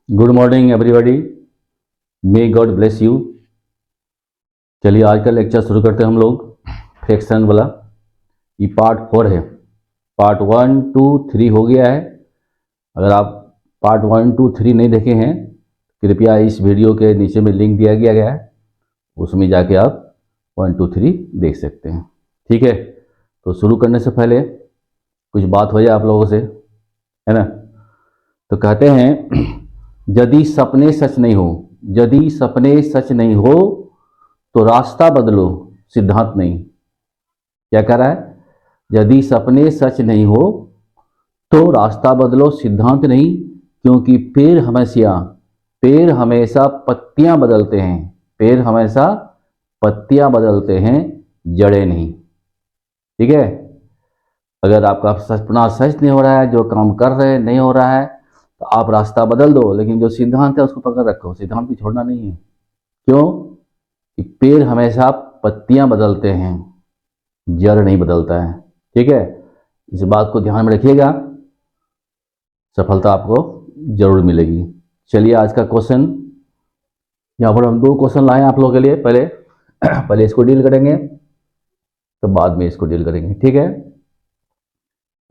Good morning everybody. May God bless you. चलिए आज का लेक्चर शुरू करते हैं हम लोग फ्रैक्शन वाला। ये पार्ट 4 है। पार्ट 1 2 3 हो गया है। अगर आप पार्ट 1 2 3 नहीं देखे हैं कृपया इस वीडियो के नीचे में लिंक दिया गया है, उसमें जाके आप 1 2 3 देख सकते हैं। ठीक है, तो शुरू करने से पहले कुछ बात हो जाए आप लोगों से, है ना। तो कहते हैं यदि सपने सच नहीं हो, यदि सपने सच नहीं हो तो रास्ता बदलो, सिद्धांत नहीं। क्या कह रहा है? यदि सपने सच नहीं हो तो रास्ता बदलो, सिद्धांत नहीं, क्योंकि पेड़ हमेशा पत्तियां बदलते हैं। पेड़ हमेशा पत्तियां बदलते हैं, जड़ें नहीं। ठीक है, अगर आपका सपना सच नहीं हो रहा है, जो काम कर रहे हैं नहीं हो रहा है, तो आप रास्ता बदल दो, लेकिन जो सिद्धांत है उसको पकड़ रखो। सिद्धांत को छोड़ना नहीं है। क्यों? कि पेड़ हमेशा पत्तियां बदलते हैं, जड़ नहीं बदलता है। ठीक है, इस बात को ध्यान में रखिएगा, सफलता आपको जरूर मिलेगी। चलिए आज का क्वेश्चन, यहाँ पर हम 2 क्वेश्चन लाए हैं आप लोगों के लिए। पहले इसको डील करेंगे, तो बाद में इसको डील करेंगे। ठीक है,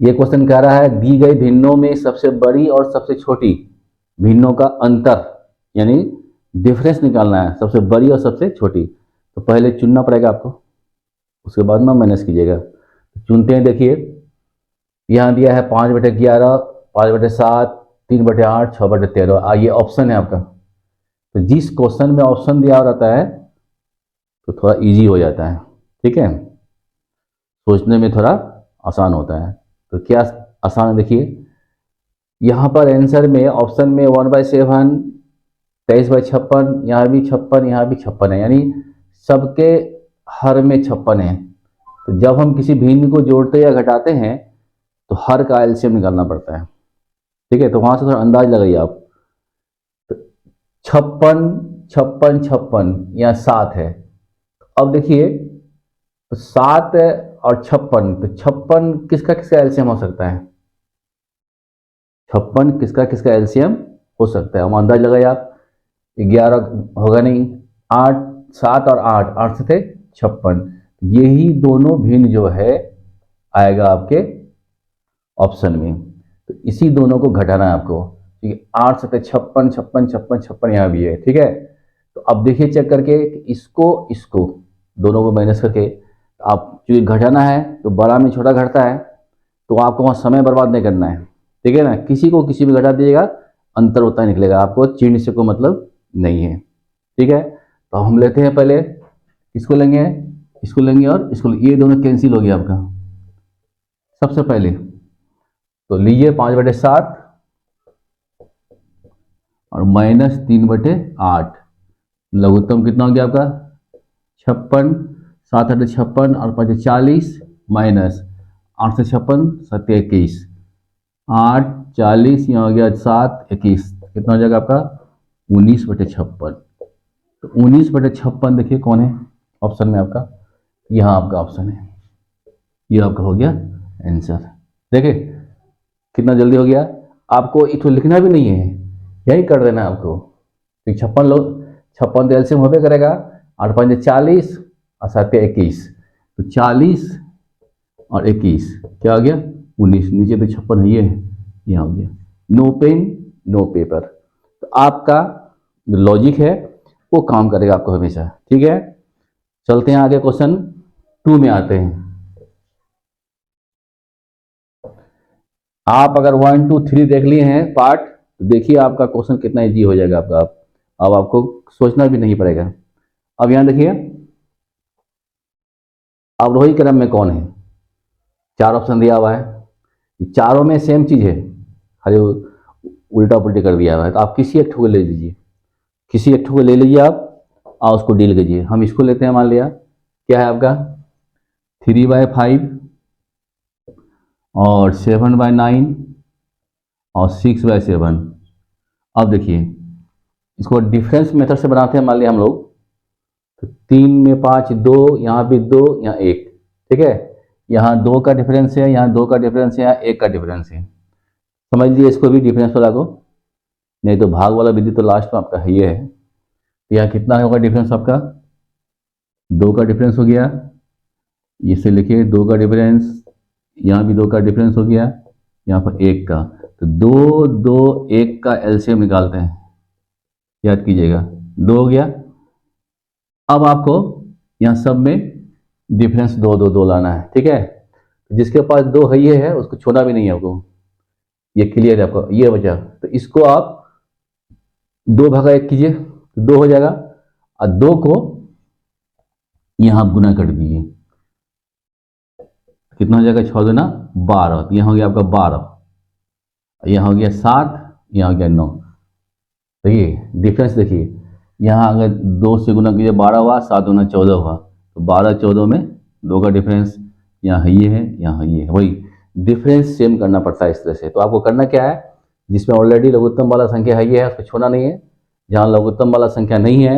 ये क्वेश्चन कह रहा है दी गई भिन्नों में सबसे बड़ी और सबसे छोटी भिन्नों का अंतर, यानी डिफरेंस निकालना है, सबसे बड़ी और सबसे छोटी। तो पहले चुनना पड़ेगा आपको, उसके बाद ना माइनस कीजिएगा। तो चुनते हैं। देखिए यहाँ दिया है 5/11, 5/7, 3/8, 6/13। ये ऑप्शन है आपका। तो जिस क्वेश्चन में ऑप्शन दिया रहता है तो थोड़ा इजी हो जाता है। ठीक है, सोचने में थोड़ा आसान होता है। तो क्या आसान है? देखिए यहाँ पर आंसर में ऑप्शन में 1/7, 23/56, यहाँ भी 56, यहाँ भी 56 है, यानी सबके हर में 56 है। तो जब हम किसी भिन्न को जोड़ते या घटाते हैं तो हर का एलसीएम निकालना पड़ता है। ठीक है, तो वहां से थोड़ा अंदाज लगाइए आप। 56, 56, 56 यहाँ 7 है। अब देखिए तो 7 और 56, तो 56 किसका किसका एलसीएम हो सकता है? 56 किसका किसका एलसीएम हो सकता है? हम अंदाज लगाइए आप। 11 होगा नहीं, 8, 7 और 8, 8 से थे 56। यही दोनों भिन्न जो है आएगा आपके ऑप्शन में। तो इसी दोनों को घटाना है आपको, क्योंकि 8 से थे 56, 56, 56, 56 यहाँ भी है। ठीक है, तो अब देखिए चेक करके इसको इसको दोनों को माइनस करके आप चूंकि घटाना है तो बड़ा में छोटा घटता है, तो आपको वहाँ समय बर्बाद नहीं करना है। ठीक है ना, किसी को किसी में घटा दीजिएगा, अंतर उतना ही निकलेगा, आपको चिन्ह से कोई मतलब नहीं है। ठीक है, तो हम लेते हैं पहले इसको लेंगे, इसको लेंगे और इसको, ये दोनों कैंसिल हो गया आपका। सबसे पहले तो लीजिए 5/7 और -3/8, लघुत्तम कितना हो गया आपका? 56, 7 8 56 और 5 40, माइनस 8 से 56, 7 21, 8 40, यहाँ हो गया 7 21, कितना हो जाएगा आपका? 19/56। तो 19/56 देखिए कौन है ऑप्शन में आपका? यहाँ आपका ऑप्शन है, ये आपका हो गया आंसर। देखिए कितना जल्दी हो गया। आपको इसको लिखना भी नहीं है, यही कर देना है आपको। तो 56 लोग 56 तो एलसीएम होबे करेगा, 8 5 40 और 7 21, तो 40 और 21 क्या हो गया? 19। नीचे तो 56 है, ये यहाँ हो गया। No pen no paper. तो आपका जो लॉजिक है वो काम करेगा आपको हमेशा। ठीक है, चलते हैं आगे, क्वेश्चन 2 में आते हैं। आप अगर 1 2 3 देख लिए हैं पार्ट, तो देखिए आपका क्वेश्चन कितना इजी हो जाएगा आपका। अब आपको सोचना भी नहीं पड़ेगा। अब यहाँ देखिए अवरोही क्रम में कौन है? 4 ऑप्शन दिया हुआ है, चारों में सेम चीज है, खाली उल्टा पुल्टी कर दिया हुआ है। तो आप किसी एक ठो को ले लीजिए, किसी एक ठो को ले लीजिए आप और उसको डील कीजिए। हम इसको लेते हैं, मान लिया क्या है आपका 3/5 और 7/9 और 6/7। अब देखिए इसको डिफरेंस मेथड से बनाते हैं। मान लिया हम लोग तो 3 में 5 2, यहाँ भी 2, यहाँ 1। ठीक है, यहाँ 2 का डिफरेंस है, यहाँ 2 का डिफरेंस है, यहाँ 1 का डिफरेंस है। समझ लीजिए इसको भी डिफरेंस वाला को। नहीं तो भाग वाला विधि तो लास्ट में आपका ये है। तो यहाँ कितना होगा डिफरेंस आपका, 2 का डिफरेंस हो गया, इसे लिखिए 2 का डिफरेंस, यहाँ भी 2 का डिफरेंस हो गया, यहाँ पर 1 का। तो 2 2 1 का एलसीएम निकालते हैं, याद कीजिएगा 2 हो गया। अब आपको यहाँ सब में डिफरेंस 2 2 2 लाना है, ठीक है। जिसके पास 2 है ये है उसको छोड़ना भी नहीं है आपको, ये क्लियर है आपको, ये बचा। तो इसको आप 2 भागा 1 कीजिए तो 2 हो जाएगा, और 2 को यहाँ आप गुना कर दीजिए, कितना हो जाएगा, 6 दूना 12, तो यहाँ हो गया आपका 12, यहाँ हो गया 7, यहाँ हो गया 9। तो ये डिफरेंस देखिए, यहाँ अगर 2 से गुना कीजिए 12 हुआ, 7 दूना 14 हुआ, तो 12 14 में 2 का डिफरेंस, यहाँ ये है यहाँ ये है, वही डिफरेंस सेम करना पड़ता है इस तरह से। तो आपको करना क्या है, जिसमें ऑलरेडी लघुत्तम वाला संख्या है ये है उसको छोड़ना नहीं है, जहाँ लघुत्तम वाला संख्या नहीं है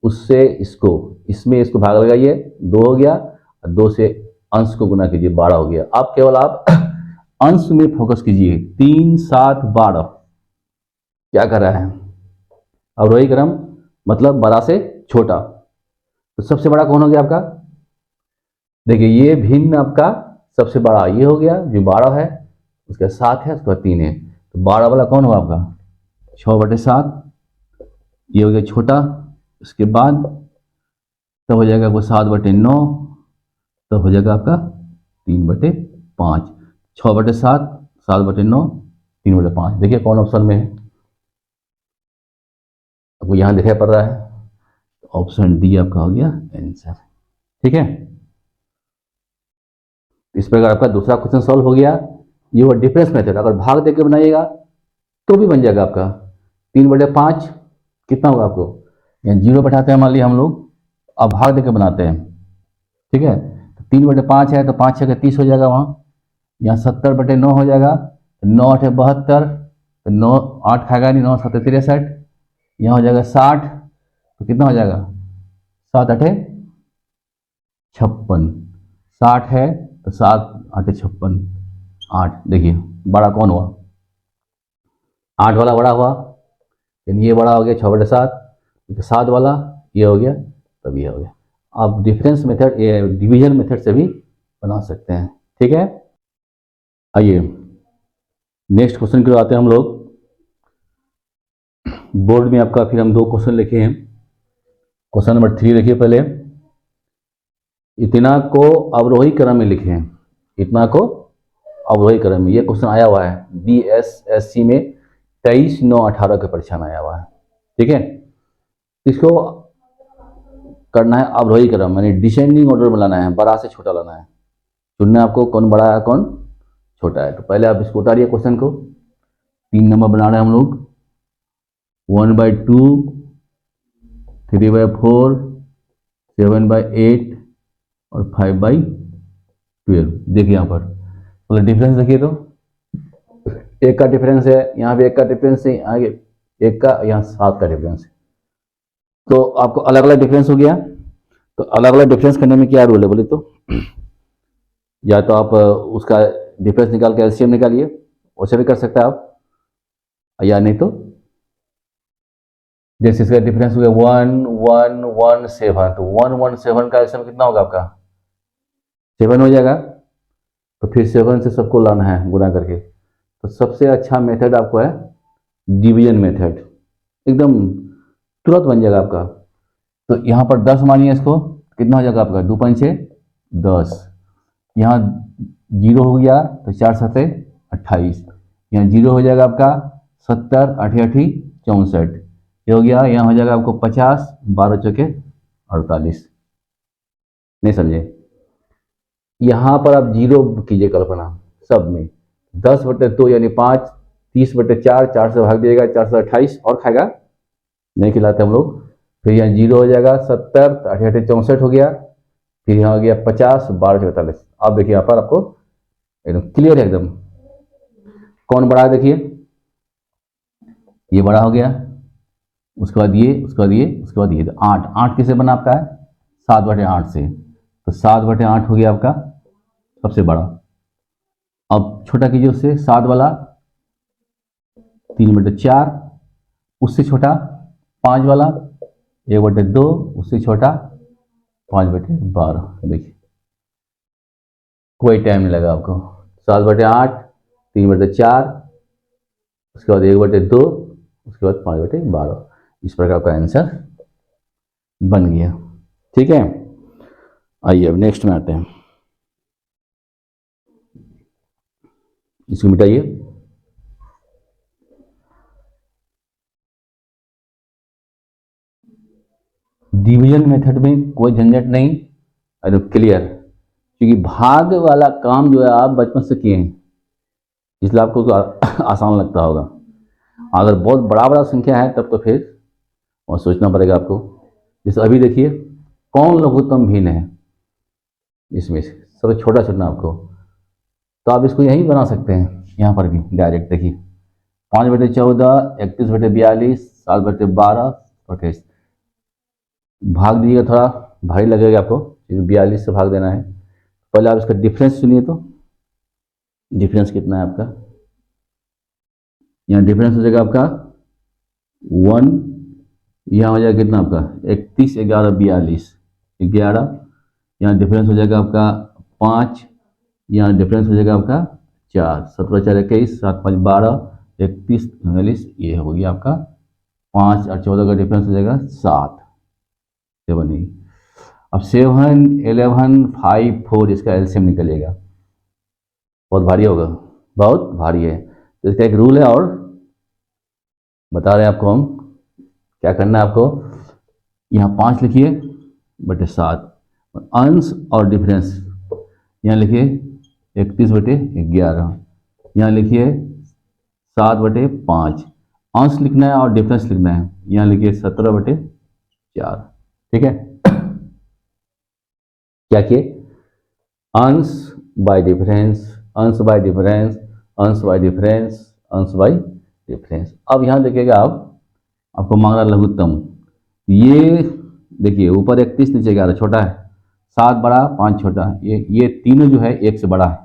उससे इसको इसमें इसको भाग लगाइए, 2 हो गया, और 2 से अंश को गुना कीजिए, 12 हो गया। अब केवल आप अंश में फोकस कीजिए, 3 7 12 क्या कर रहा है, अवरोही क्रम मतलब बड़ा से छोटा। तो सबसे बड़ा कौन हो गया आपका, देखिए ये भिन्न आपका सबसे बड़ा ये हो गया जो 12 है, उसके 7 है, उसके बाद 3 है। तो 12 वाला कौन हुआ आपका 6/7, ये हो गया छोटा। उसके बाद तब हो जाएगा आपको 7/9, तब हो जाएगा आपका 3/5, 6/7 7/9 3/5। देखिए कौन ऑप्शन में है, आपको यहाँ दिखाई पड़ रहा है, ऑप्शन डी आपका हो गया आंसर, ठीक है। इस प्रकार आपका दूसरा क्वेश्चन सॉल्व हो गया। ये वो डिफरेंस मेथड, अगर भाग देके बनाइएगा तो भी बन जाएगा आपका 3/5, कितना होगा आपको, यहाँ 0 बैठाते हैं मान लीजिए हम लोग, अब भाग देके बनाते हैं, ठीक है। तो 3/5 है तो 5 6 30 हो जाएगा, वहाँ यहाँ 70/9 हो जाएगा, 9 8 72, तो 9 8 खाएगा नहीं, 9 7 63, यहाँ हो जाएगा 60, तो कितना हो जाएगा 7 8 56, 60 है तो 7 8 56 8। देखिए बड़ा कौन हुआ, 8 वाला बड़ा हुआ, यानी ये बड़ा हो गया 6/7, 7 वाला ये हो गया, तब ये हो गया। आप डिफरेंस मेथड ये डिवीजन मेथड से भी बना सकते हैं, ठीक है। आइए नेक्स्ट क्वेश्चन की ओर आते हैं हम लोग। बोर्ड में आपका फिर हम 2 क्वेश्चन लिखे हैं। क्वेश्चन नंबर 3 देखिए, पहले इतना को अवरोही क्रम में लिखें, इतना को अवरोही क्रम में, ये क्वेश्चन आया हुआ है BSSC में 23/9/18 के परीक्षा में आया हुआ है, ठीक है। इसको करना है अवरोही क्रम, यानी डिसेंडिंग ऑर्डर में लाना है, बड़ा से छोटा लाना है, चुनना है आपको कौन बड़ा है कौन छोटा है। तो पहले आप इसको उतारिए क्वेश्चन को, 3 नंबर बना रहे हैं हम लोग, 1/2 3/4 7/8 और 5/12। देखिए यहाँ पर मतलब डिफरेंस देखिए, तो 1 का डिफरेंस है, यहाँ भी 1 का डिफरेंस है, आगे 1 का, यहाँ 7 का डिफरेंस है। तो आपको अलग अलग डिफरेंस हो गया। तो अलग अलग डिफरेंस करने में क्या रूल है बोले तो, या तो आप उसका डिफरेंस निकाल के एलसीएम निकालिए, वैसे भी कर सकते हैं आप, या नहीं तो जैसे इसका डिफरेंस हो गया 1 1 1 7, तो 1 1 7 का एलसीएम कितना होगा आपका 7 हो जाएगा। तो फिर 7 से सबको लाना है गुना करके। तो सबसे अच्छा मेथड आपको है डिवीजन मेथड, एकदम तुरंत बन जाएगा आपका। तो यहाँ पर 10 मानिए, इसको कितना हो जाएगा आपका 2 5 6 10, यहाँ 0 हो गया तो 4 7 28, यहाँ 0 हो जाएगा आपका 70 8 8 64, ये हो गया, यहाँ हो जाएगा आपको 50 12 चौके 48। नहीं समझे, यहाँ पर आप 0 कीजिए कल्पना सब में, 10/2 यानी 5, 30/4, 4 से भाग दिएगा 428 और खाएगा, नहीं खिलाते हम लोग। फिर यहाँ 0 हो जाएगा 70 8 8 64 हो गया, फिर यहाँ हो गया 50 12 44। आप देखिए यहाँ पर आपको एकदम क्लियर है, एकदम कौन बड़ा है, देखिए ये बड़ा हो गया, उसके बाद ये, उसके बाद ये, उसके बाद ये। तो 8 8 किससे बना आपका है 7/8 से, तो 7/8 हो गया आपका सबसे बड़ा। अब छोटा कीजिए उससे, 7 वाला 3/4, उससे छोटा 5 वाला 1/2, उससे छोटा 5/12। देखिए कोई टाइम नहीं लगा आपको। 7/8, 3/4, उसके बाद 1/2, उसके बाद 5/12। इस प्रकार आपका आंसर बन गया। ठीक है, आइए अब नेक्स्ट में आते हैं। इसको मिटाइए। डिवीजन मेथड में कोई झंझट नहीं, अरे क्लियर, क्योंकि भाग वाला काम जो है आप बचपन से किए हैं, इसलिए आपको तो आसान लगता होगा। अगर बहुत बड़ा बड़ा संख्या है तब तो फिर और सोचना पड़ेगा आपको। जैसे अभी देखिए कौन लघुत्तम भिन्न है, इसमें से सबसे छोटा चुनना आपको, तो आप इसको यहीं बना सकते हैं, यहाँ पर भी डायरेक्ट देखिए 5/14, 31/42, 7/12, 28। भाग दीजिएगा, थोड़ा भारी लगेगा आपको, 42 से भाग देना है। पहले आप इसका डिफरेंस सुनिए, तो डिफरेंस कितना है आपका, यहाँ डिफरेंस हो जाएगा आपका 1, यहाँ हो जाएगा कितना आपका 31, 11, 42, 11, यहाँ डिफरेंस हो जाएगा आपका 5, यहाँ डिफरेंस हो जाएगा आपका 4, 17 4 21, 7 5 12, 31 44, ये हो गया आपका 5 और 14 का डिफरेंस हो जाएगा 7, 7 ही। अब 7, 11, 5, 4 इसका एलसीएम निकलेगा, बहुत भारी होगा, बहुत भारी है। तो इसका एक रूल है और बता रहे हैं आपको हम, क्या करना है आपको, यहाँ 5 लिखिए बटे 7, अंश और डिफरेंस यहाँ लिखिए 31/11, यहाँ लिखिए 7/5, अंश लिखना है और डिफरेंस लिखना है, यहाँ लिखिए 17/4। ठीक है, क्या किए, अंश बाय डिफरेंस, अंश बाय डिफरेंस, अंश बाय डिफरेंस, अंश बाय डिफरेंस। अब यहाँ देखिएगा आप, आपको मांग रहा लघुत्तम, ये देखिए ऊपर 31 नीचे 11 छोटा है, 7 बड़ा 5 छोटा, ये तीनों जो है 1 से बड़ा है,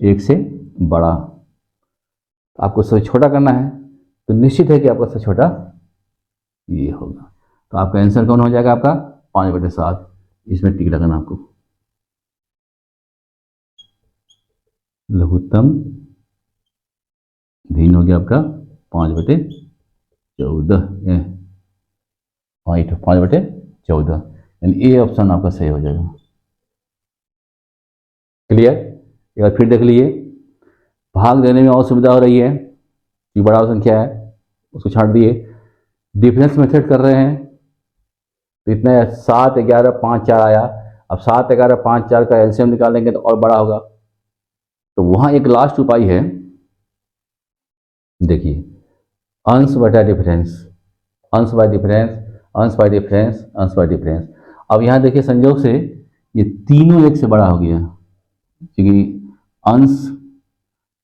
1 से बड़ा। आपको सबसे छोटा करना है तो निश्चित है कि आपका सबसे छोटा ये होगा, तो आपका आंसर कौन हो जाएगा, आपका 5/7। इसमें टिक लगाना आपको, लघुत्तम भिन्न हो गया आपका 5/14, 5/14, यानी ए ऑप्शन आपका सही हो जाएगा। क्लियर, एक बार फिर देख लीजिए, भाग देने में और सुविधा हो रही है कि बड़ा संख्या है उसको छाट दिए, डिफरेंस मेथड कर रहे हैं तो इतना 7 11 5 4 आया। अब 7 11 5 4 का एलसीएम निकालेंगे तो और बड़ा होगा, तो वहां एक लास्ट उपाय है, देखिए अंश बटा डिफरेंस, अंश बाय डिफरेंस, अंश बाय डिफरेंस, अंश बाय डिफरेंस। अब यहाँ देखिए संयोग से ये तीनों 1 से बड़ा हो गया, क्योंकि अंश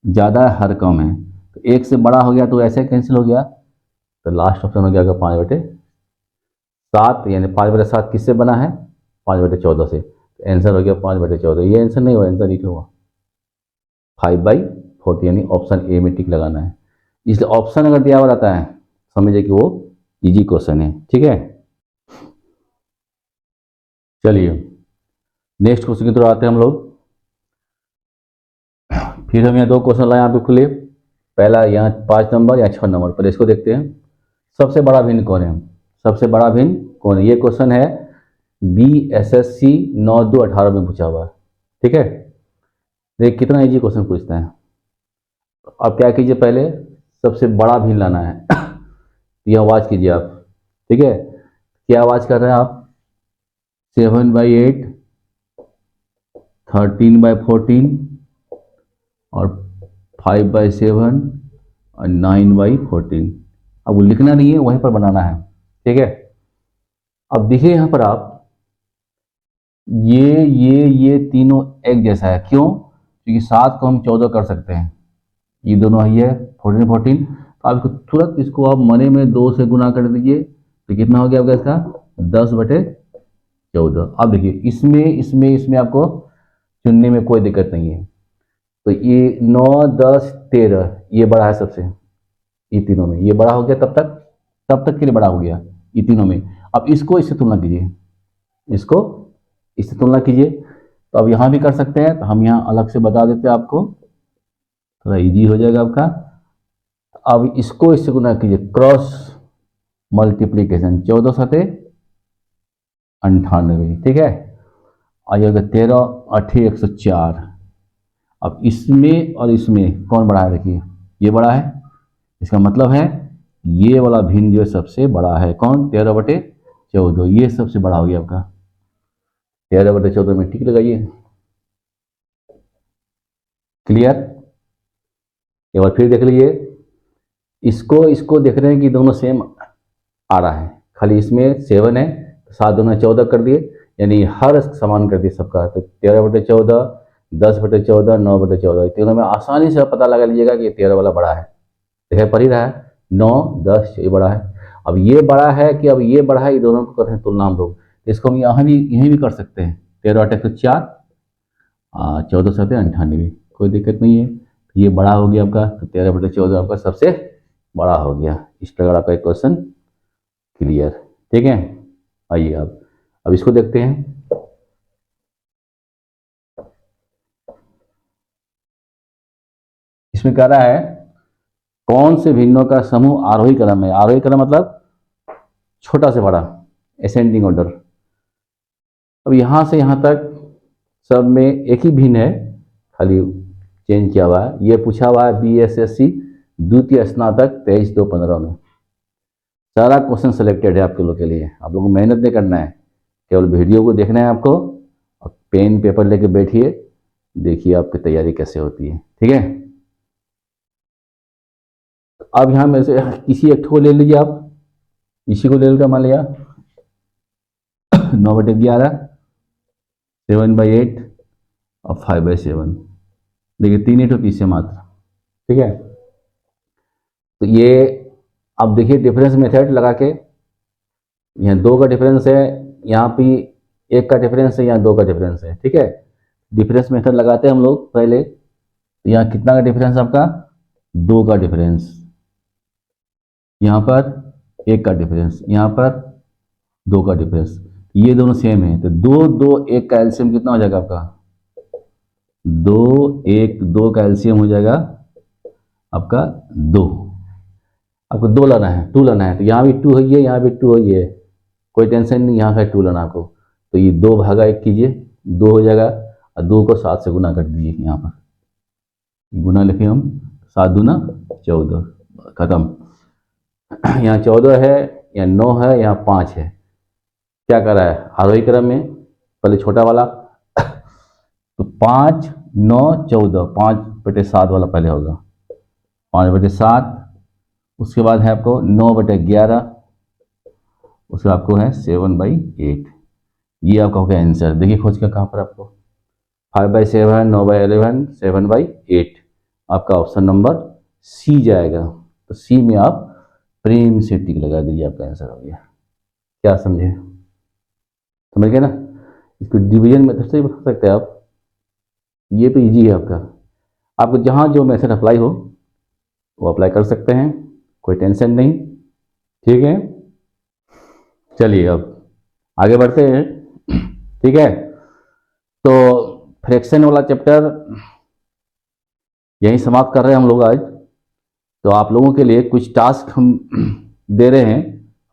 ज़्यादा है हर कम है, तो 1 से बड़ा हो गया तो ऐसे कैंसिल हो गया, तो लास्ट ऑप्शन हो गया 5/7, यानी 5/7 किससे बना है, 5/14 से, तो आंसर हो गया 5/14। ये आंसर नहीं हुआ, आंसर नहीं हुआ 5/40, यानी ऑप्शन ए में टिक लगाना है। इसलिए ऑप्शन अगर दिया हुआ रहता है समझिए कि वो इजी क्वेश्चन है। ठीक है, चलिए नेक्स्ट क्वेश्चन की तरफ आते हैं हम लोग। फिर हम यहाँ 2 क्वेश्चन लाए यहाँ पे खुले, पहला यहाँ 5 नंबर या 6 नंबर पर, इसको देखते हैं। सबसे बड़ा भिन्न कौन है, सबसे बड़ा भिन्न कौन है, ये क्वेश्चन है BSSC 9/2/18 में पूछा हुआ है। ठीक है, देखिए कितना इजी क्वेश्चन पूछता है। आप क्या कीजिए, पहले सबसे बड़ा भिन्न लाना है ये आवाज़ कीजिए आप। ठीक है, क्या आवाज़ कर रहे हैं आप, 7/8, 13/14 और 5/7 और 9/14। अब वो लिखना नहीं है, वहीं पर बनाना है। ठीक है, अब देखिए यहाँ पर आप ये तीनों एक जैसा है, क्यों, क्योंकि 7 को हम 14 कर सकते हैं, ये दोनों ही है 14 14। तो आप इसको तुरंत इसको आप मने में 2 से गुना कर दीजिए, तो कितना हो गया आपका इसका 10/14। अब देखिए इसमें इसमें इसमें आपको चुनने में कोई दिक्कत नहीं है, तो ये 9, 10, 13 ये बड़ा है सबसे, ये तीनों में ये बड़ा हो गया, तब तक के लिए बड़ा हो गया ये तीनों में। अब इसको इससे तुलना कीजिए, इसको इससे तुलना कीजिए। तो अब यहाँ भी कर सकते हैं, तो हम यहाँ अलग से बता देते हैं आपको, थोड़ा इजी हो जाएगा आपका। अब इसको इससे गुना कीजिए, क्रॉस मल्टीप्लीकेशन, 14 सते 98, ठीक है। आ जाएगा 13 8 104। अब इसमें और इसमें कौन बड़ा है, देखिए ये बड़ा है, इसका मतलब है ये वाला भिन्न जो है सबसे बड़ा है, कौन, 13/14, ये सबसे बड़ा हो गया आपका 13/14 में, टिक लगाइए। क्लियर, एक बार फिर देख लीजिए, इसको देख रहे हैं कि दोनों सेम आ रहा है, खाली इसमें 7 है, 7 दूना 14 कर दिए, यानी हर समान कर दिए सबका। तो 13/14, 10/14, 9/14, तीनों में आसानी से पता लगा लीजिएगा कि 13 वाला बड़ा है। देखिए पढ़ ही रहा है, 9, 10 ये बड़ा है। अब ये बड़ा है कि अब ये बड़ा है, ये दोनों को कर रहे हैं तुलना हम लोग, इसको हम यहाँ भी यहीं भी कर सकते हैं। 13 8 104, 14 7 98, कोई दिक्कत नहीं है। ये बड़ा हो गया आपका, तो 13/14 आपका सबसे बड़ा हो गया। इस प्रकार आपका एक क्वेश्चन क्लियर, ठीक है। आइए अब इसको देखते हैं। इसमें कह रहा है कौन से भिन्नों का समूह आरोही क्रम है। आरोही क्रम मतलब छोटा से बड़ा, असेंडिंग ऑर्डर। अब यहां से यहां तक सब में एक ही भिन्न है, खाली चेंज किया हुआ है। ये पूछा हुआ है BSSC द्वितीय स्नातक 23/2/15 में। सारा क्वेश्चन सिलेक्टेड है आपके लोग के लिए, आप लोगों को मेहनत नहीं करना है, केवल वीडियो को देखना है आपको, और पेन पेपर लेके बैठिए, देखिए आपकी तैयारी कैसे होती है, ठीक है। अब यहाँ में से किसी एक को ले लीजिए आप, इसी को ले लेकर मान लिया 9/11, 7/8 और 5/7, देखिए 3 ही तो पीस है मात्र, ठीक है। तो ये अब देखिए डिफरेंस मेथड लगा के, यहाँ 2 का डिफरेंस है, यहाँ भी 1 का डिफरेंस है, यहाँ 2 का डिफरेंस है, ठीक है। डिफरेंस मेथड लगाते हैं हम लोग पहले, तो यहाँ कितना का डिफरेंस आपका, 2 का डिफरेंस, यहाँ पर 1 का डिफरेंस, यहाँ पर 2 का डिफरेंस, ये दोनों सेम है, तो 2 2 1 का एलसीएम कितना हो जाएगा आपका, 2 1 2 का एलसीएम हो जाएगा आपका 2। आपको 2 लाना है, 2 लाना है, तो यहाँ भी 2 है, यहाँ भी 2 है, कोई टेंशन नहीं, यहाँ का 2 लाना आपको। तो ये 2/1 कीजिए, 2 हो जाएगा, और 2 को 7 से गुना कर दीजिए, यहाँ पर गुना लिखे हम, 7 दूना 14, खत्म। यहाँ 14 है, यहाँ 9 है, यहाँ 5 है। क्या कर रहा है आरोही क्रम में, पहले छोटा वाला तो 5 9 14, 5/7 वाला पहले होगा, 5/7, उसके बाद है आपको 9/11, उसके बाद आपको है 7/8। ये आपका हो गया आंसर। देखिए खोज का कहाँ पर आपको, 5/7, 9/11, 7/8, आपका ऑप्शन नंबर सी जाएगा। तो सी में आप प्रेम से टिक लगा दीजिए, आपका आंसर हो गया। क्या समझे, समझ गए ना। इसको डिवीजन मेथड से ही बता सकते हैं आप, ये तो इजी है आपका। आपको जहाँ जो मेथड अप्लाई हो वो अप्लाई कर सकते हैं, कोई टेंशन नहीं, ठीक है। चलिए अब आगे बढ़ते हैं, ठीक है। तो फ्रैक्शन वाला चैप्टर यहीं समाप्त कर रहे हैं हम लोग आज। तो आप लोगों के लिए कुछ टास्क हम दे रहे हैं,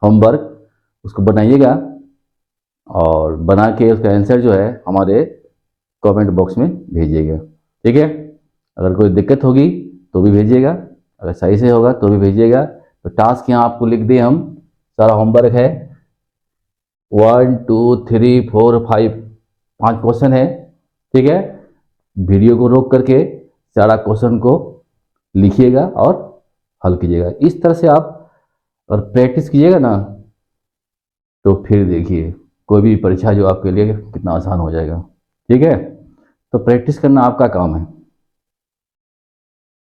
होमवर्क, उसको बनाइएगा, और बना के उसका आंसर जो है हमारे कमेंट बॉक्स में भेजिएगा, ठीक है। अगर कोई दिक्कत होगी तो भी भेजिएगा, अगर सही से होगा तो भी भेजिएगा। तो टास्क यहाँ आपको लिख दिए हम, सारा होमवर्क है, 1 2 3 4 5, 5 क्वेश्चन है, ठीक है। वीडियो को रोक करके सारा क्वेश्चन को लिखिएगा और हल कीजिएगा। इस तरह से आप और प्रैक्टिस कीजिएगा ना, तो फिर देखिए कोई भी परीक्षा जो आपके लिए कितना आसान हो जाएगा, ठीक है। तो प्रैक्टिस करना आपका काम है,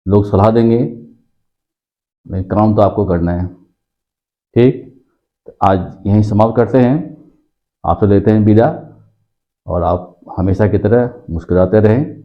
लोग सलाह देंगे, लेकिन काम तो आपको करना है, ठीक। तो आज यहीं समाप्त करते हैं, आपसे लेते हैं विदा, और आप हमेशा की तरह मुस्कुराते रहें,